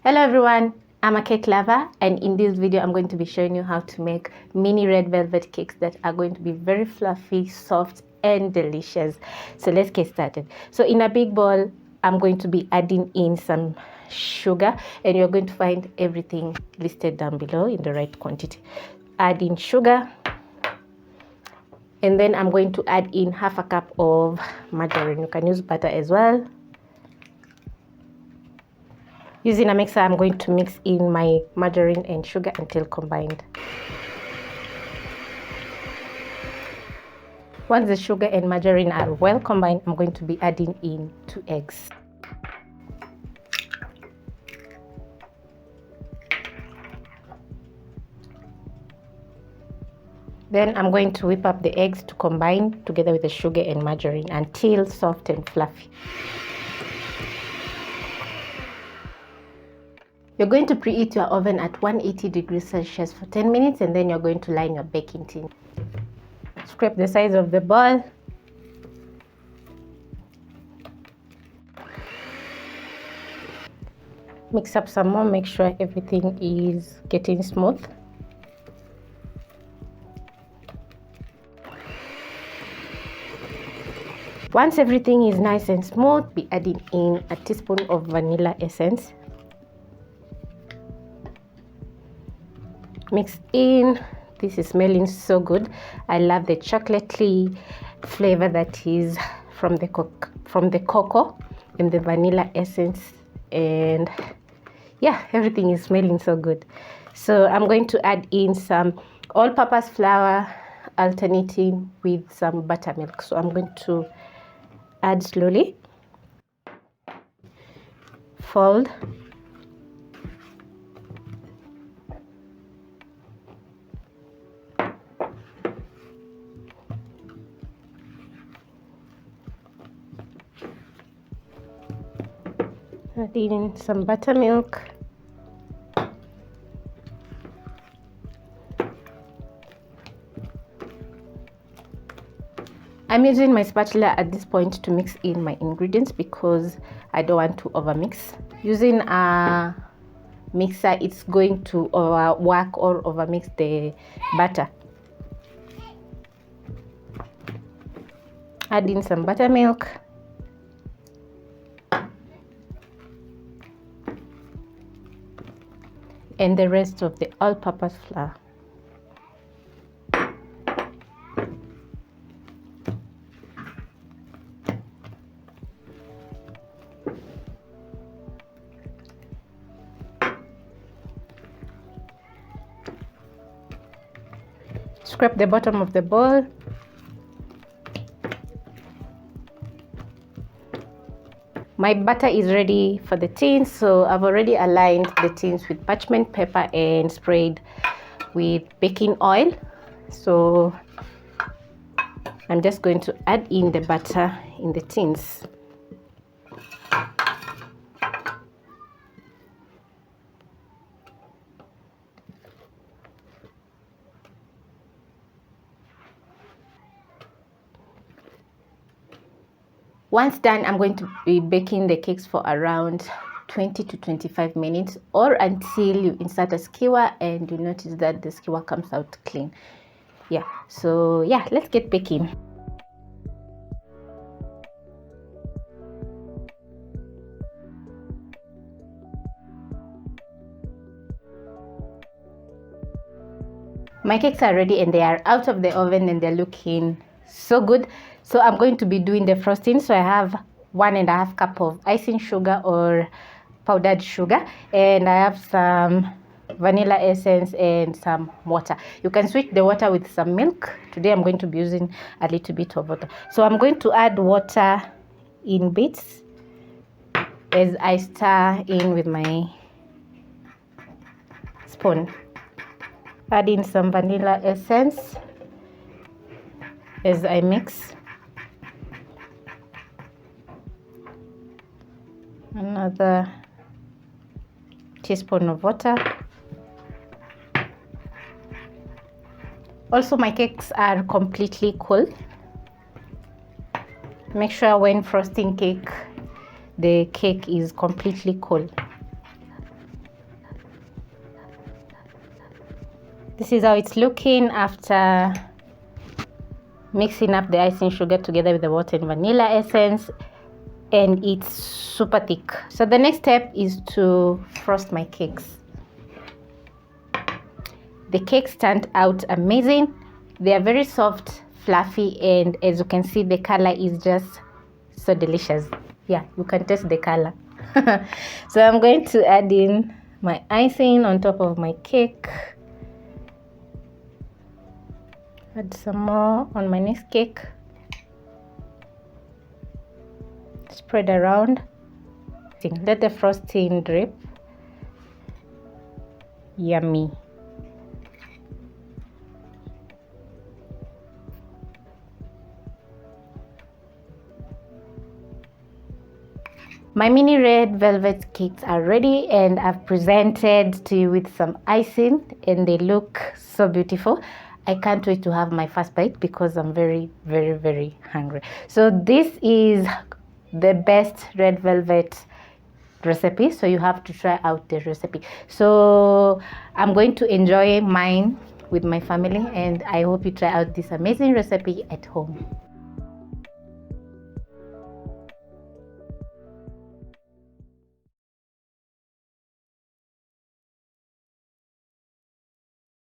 Hello everyone, I'm a cake lover, and in this video I'm going to be showing you how to make mini red velvet cakes that are going to be very fluffy, soft and delicious. So let's get started. So in a big bowl I'm going to be adding in some sugar, and you're going to find everything listed down below in the right quantity. Add in sugar, and then I'm going to add in half a cup of margarine. You can use butter as well. Using a mixer, I'm going to mix in my margarine and sugar until combined. Once the sugar and margarine are well combined, I'm going to be adding in 2 eggs. Then I'm going to whip up the eggs to combine together with the sugar and margarine until soft and fluffy. You're going to preheat your oven at 180 degrees Celsius for 10 minutes, and then you're going to line your baking tin. Scrape the sides of the ball. Mix up some more, make sure everything is getting smooth. Once everything is nice and smooth, be adding in a teaspoon of vanilla essence. Mix in. This is smelling so good. I love the chocolatey flavor that is from the cocoa and the vanilla essence, and yeah, everything is smelling so good. So I'm going to add in some all-purpose flour alternating with some buttermilk. So I'm going to add slowly, fold, add in some buttermilk, I'm using my spatula at this point to mix in my ingredients because I don't want to overmix. Using a mixer, it's going to overwork or overmix the batter. Add in some buttermilk, and the rest of the all-purpose flour. Scrape the bottom of the bowl. My batter is ready for the tins, so I've already aligned the tins with parchment paper and sprayed with baking oil. So I'm just going to add in the batter in the tins. Once done, I'm going to be baking the cakes for around 20 to 25 minutes, or until you insert a skewer and you notice that the skewer comes out clean. Yeah, so yeah, let's get baking. My cakes are ready and they are out of the oven and they're looking so good. So I'm going to be doing the frosting. So I have 1.5 cup of icing sugar or powdered sugar, and I have some vanilla essence and some water. You can switch the water with some milk. Today I'm going to be using a little bit of water. So I'm going to add water in bits as I stir in with my spoon. Add in some vanilla essence as I mix. Another teaspoon of water. Also, my cakes are completely cool. Make sure when frosting cake, the cake is completely cool. This is how it's looking after mixing up the icing sugar together with the water and vanilla essence, and it's super thick. So the next step is to frost my cakes. The cakes turned out amazing. They are very soft, fluffy, and as you can see, the color is just so delicious. Yeah, you can taste the color. So I'm going to add in my icing on top of my cake. Add some more on my next cake. Spread around. Let the frosting drip. Yummy. My mini red velvet cakes are ready, and I've presented to you with some icing, and they look so beautiful. I can't wait to have my first bite because I'm very, very, very hungry. So this is the best red velvet recipe, so you have to try out the recipe. So I'm going to enjoy mine with my family, and I hope you try out this amazing recipe at home.